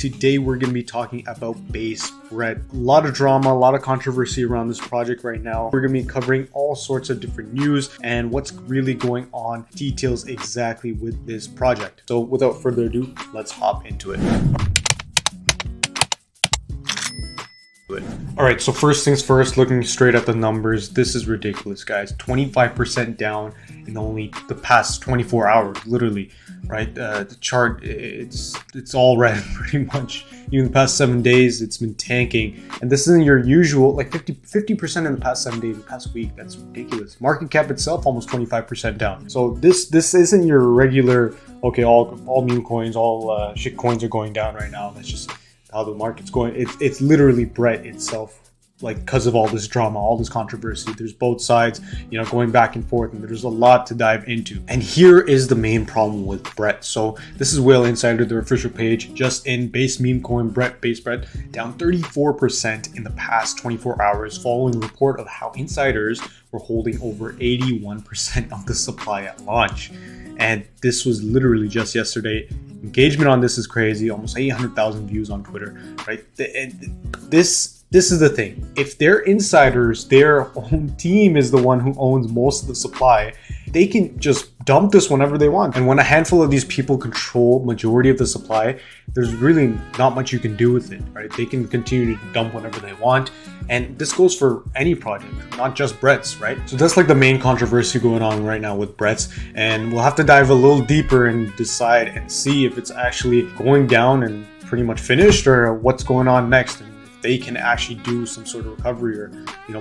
Today we're going to be talking about Base Brett. A lot of drama, a lot of controversy around this project right now. We're going to be covering all sorts of different news and what's really going on, details exactly with this project. So without further ado, let's hop into it. All right, so first things first, looking straight at the numbers, this is ridiculous, guys. 25% down in only the past 24 hours, literally, right? The chart, it's all red pretty much. Even the past 7 days, it's been tanking. And this isn't your usual, like 50% in the past 7 days, the past week. That's ridiculous. Market cap itself, almost 25% down. So this isn't your regular, okay, all meme coins, all shit coins are going down right now. That's just how the market's going. It's literally Brett itself, like, because of all this drama, all this controversy. There's both sides, going back and forth, and there's a lot to dive into. And here is the main problem with Brett. So this is Whale Insider, their official page. Just in, base meme coin Base Brett down 34% in the past 24 hours following a report of how insiders were holding over 81% of the supply at launch. And this was literally just yesterday. Engagement on this is crazy, almost 800,000 views on Twitter, right? This is the thing. If they're insiders, their own team is the one who owns most of the supply, they can just dump this whenever they want. And when a handful of these people control majority of the supply, there's really not much you can do with it, right? They can continue to dump whenever they want. And this goes for any project, not just Brett's, right? So that's like the main controversy going on right now with Brett's. And we'll have to dive a little deeper and decide and see if it's actually going down and pretty much finished, or what's going on next. They can actually do some sort of recovery or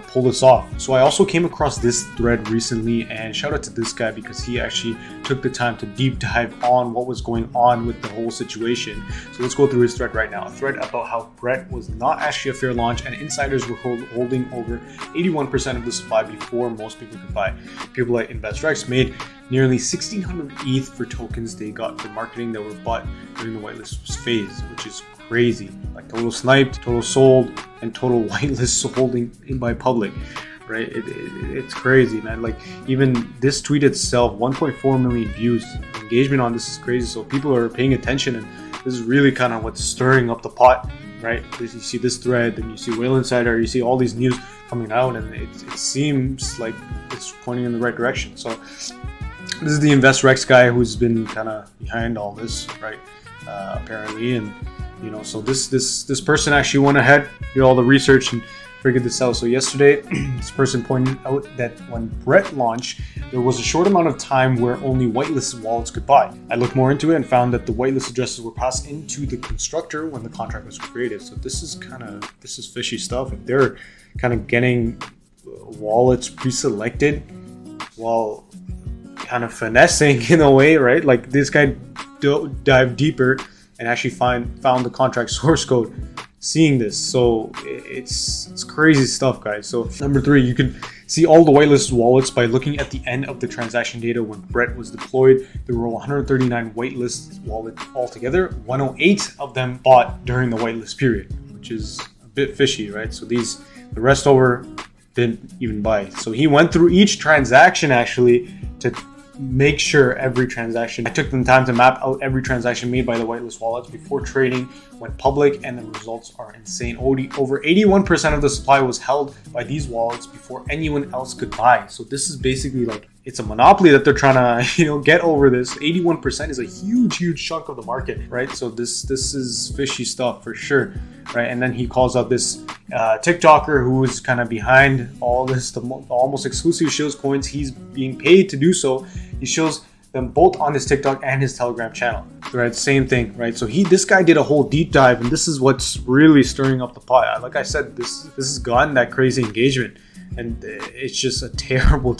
pull this off. So I also came across this thread recently, and shout out to this guy because he actually took the time to deep dive on what was going on with the whole situation. So let's go through his thread right now. A thread about how Brett was not actually a fair launch and insiders were holding over 81% of the supply before most people could buy. People like InvestRex made nearly 1,600 ETH for tokens they got for marketing that were bought during the whitelist phase, which is crazy. Like total sniped, total sold, and total whitelist holding in by public, right? It's crazy, man. Like, even this tweet itself, 1.4 million views. Engagement on this is crazy. So people are paying attention, and this is really kind of what's stirring up the pot, right? You see this thread, and you see Whale Insider, you see all these news coming out, and it seems like it's pointing in the right direction. So this is the InvestRex guy who's been kind of behind all this, right? Apparently, and so this person actually went ahead, did all the research, and figured this out. So yesterday, this person pointed out that when Brett launched, there was a short amount of time where only whitelisted wallets could buy. I looked more into it and found that the whitelist addresses were passed into the constructor when the contract was created. So this is fishy stuff. If they're kind of getting wallets pre-selected while kind of finessing in a way, right? Like, this guy dived deeper and actually found the contract source code, seeing this. So it's crazy stuff, guys. So number 3, you can see all the whitelisted wallets by looking at the end of the transaction data when Brett was deployed. There were 139 whitelist wallets altogether. 108 of them bought during the whitelist period, which is a bit fishy, right? So the rest over didn't even buy. So he went through each transaction actually to make sure every transaction. I took the time to map out every transaction made by the whitelist wallets before trading went public, and the results are insane. Over 81% of the supply was held by these wallets before anyone else could buy. So this is basically like, it's a monopoly that they're trying to get over this. 81% is a huge chunk of the market, right? So this is fishy stuff for sure, right? And then he calls out this TikToker who is kind of behind all this, the almost exclusive shows coins. He's being paid to do so. He shows them both on his TikTok and his Telegram channel, right? Same thing, right? So this guy did a whole deep dive, and this is what's really stirring up the pot. Like I said, this has gotten that crazy engagement, and it's just a terrible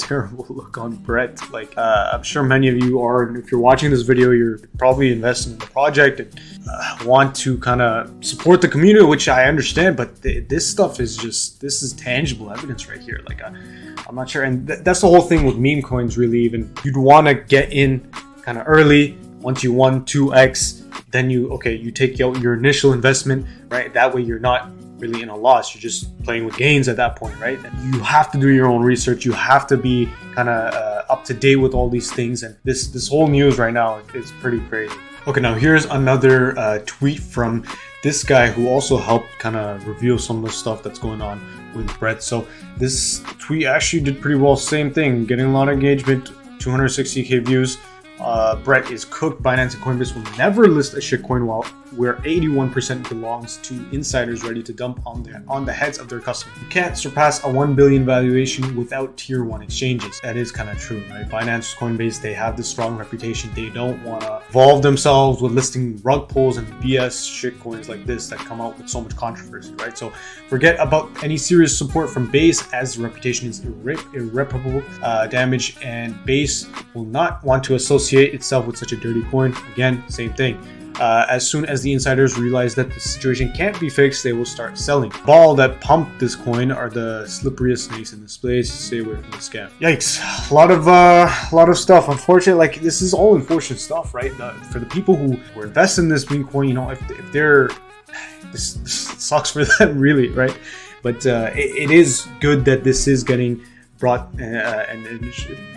look on Brett. Like, I'm sure many of you are, and if you're watching this video, you're probably investing in the project and want to kind of support the community, which I understand, but this stuff is this is tangible evidence right here. Like, I'm not sure, and that's the whole thing with meme coins, really. Even you'd want to get in kind of early. Once you won 2x, then you take out your initial investment, right? That way you're not really in a loss. You're just playing with gains at that point, right? And you have to do your own research. You have to be kind of up to date with all these things. And this whole news right now is pretty crazy. Okay, now here's another tweet from this guy who also helped kind of reveal some of the stuff that's going on with Brett. So this tweet actually did pretty well. Same thing, getting a lot of engagement, 260k views. Brett is cooked. Binance and Coinbase will never list a shitcoin where 81% belongs to insiders ready to dump on the heads of their customers. You can't surpass a 1 billion valuation without tier 1 exchanges. That is kind of true, right? Binance, Coinbase, they have this strong reputation. They don't want to involve themselves with listing rug pulls and BS shitcoins like this that come out with so much controversy, right? So forget about any serious support from Base, as the reputation is irreparable damage, and Base will not want to associate itself with such a dirty coin. Again, same thing. As soon as the insiders realize that the situation can't be fixed, they will start selling. Ball that pumped this coin are the slipperiest snakes in this place. Stay away from the scam. Yikes! A lot of stuff. Unfortunately, like this is all unfortunate stuff, right? For the people who were invested in this meme coin, you know, if they're this sucks for them, really, right? But it is good that this is getting brought and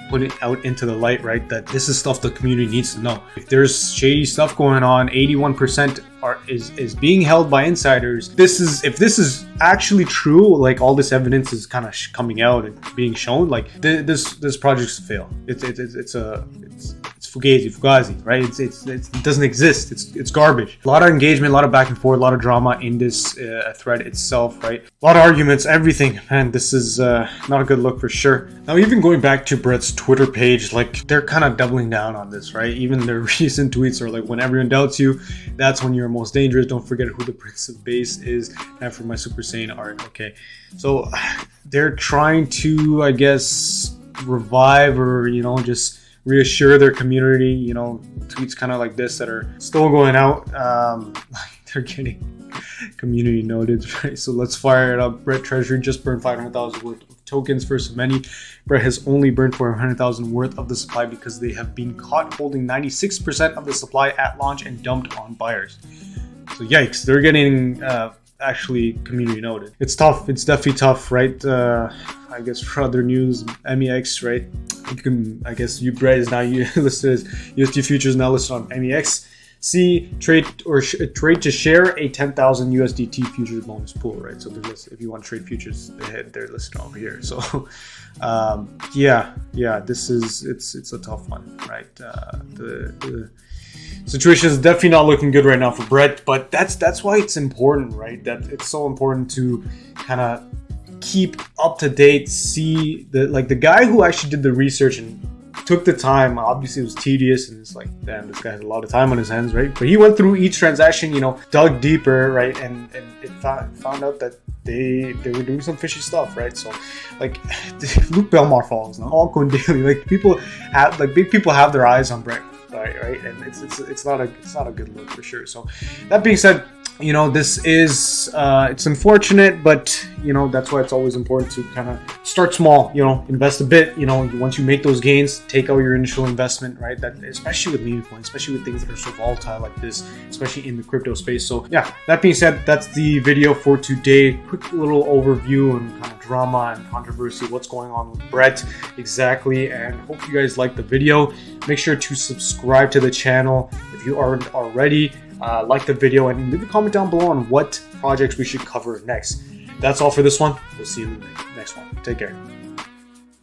put it out into the light, right? That this is stuff the community needs to know. If there's shady stuff going on, 81% is being held by insiders. If this is actually true, like all this evidence is kind of coming out and being shown, like this project's a fail. It's fugazi, right? It doesn't exist. It's garbage. A lot of engagement, a lot of back and forth, a lot of drama in this thread itself, right? A lot of arguments, everything. Man, this is not a good look for sure. Now, even going back to Brett's Twitter page, like they're kind of doubling down on this, right? Even their recent tweets are like, when everyone doubts you, that's when you're most dangerous. Don't forget who the Prince of Base is. And for my Super Saiyan art. Okay, so they're trying to, I guess, revive or, you know, just reassure their community, you know, tweets kind of like this that are still going out. They're getting community noted, right? So let's fire it up. Brett Treasury just burned 500,000 worth of tokens for so many. Brett has only burned 400,000 worth of the supply because they have been caught holding 96% of the supply at launch and dumped on buyers. So yikes, they're getting actually community noted. It's tough. It's definitely tough, right? I guess for other news, MEX, right? You can, I guess, Brett is now listed as USD futures now listed on MEX. See, trade to share a 10,000 USDT futures bonus pool, right? So they're listed, if you want to trade futures, they're listed over here. So, yeah, this is it's a tough one, right? The situation is definitely not looking good right now for Brett, but that's why it's important, right? That it's so important to kind of keep up to date, see the guy who actually did the research and took the time. Obviously it was tedious and it's like, damn, this guy has a lot of time on his hands, right? But he went through each transaction, you know, dug deeper, right? And it found out that they were doing some fishy stuff, right? So like Luke Belmar falls, no? Altcoin Daily, like big people have their eyes on Brett, right? And it's not a good look for sure. So that being said, you know, this is it's unfortunate, but you know, that's why it's always important to kind of start small, you know, invest a bit, you know, once you make those gains, take out your initial investment, right? That especially with meme coins, especially with things that are so volatile like this, especially in the crypto space. So yeah, that being said, that's the video for today. Quick little overview and kind of drama and controversy, what's going on with Brett exactly, and hope you guys like the video. Make sure to subscribe to the channel if you aren't already. Like the video and leave a comment down below on what projects we should cover next. That's all for this one. We'll see you in the next one. Take care.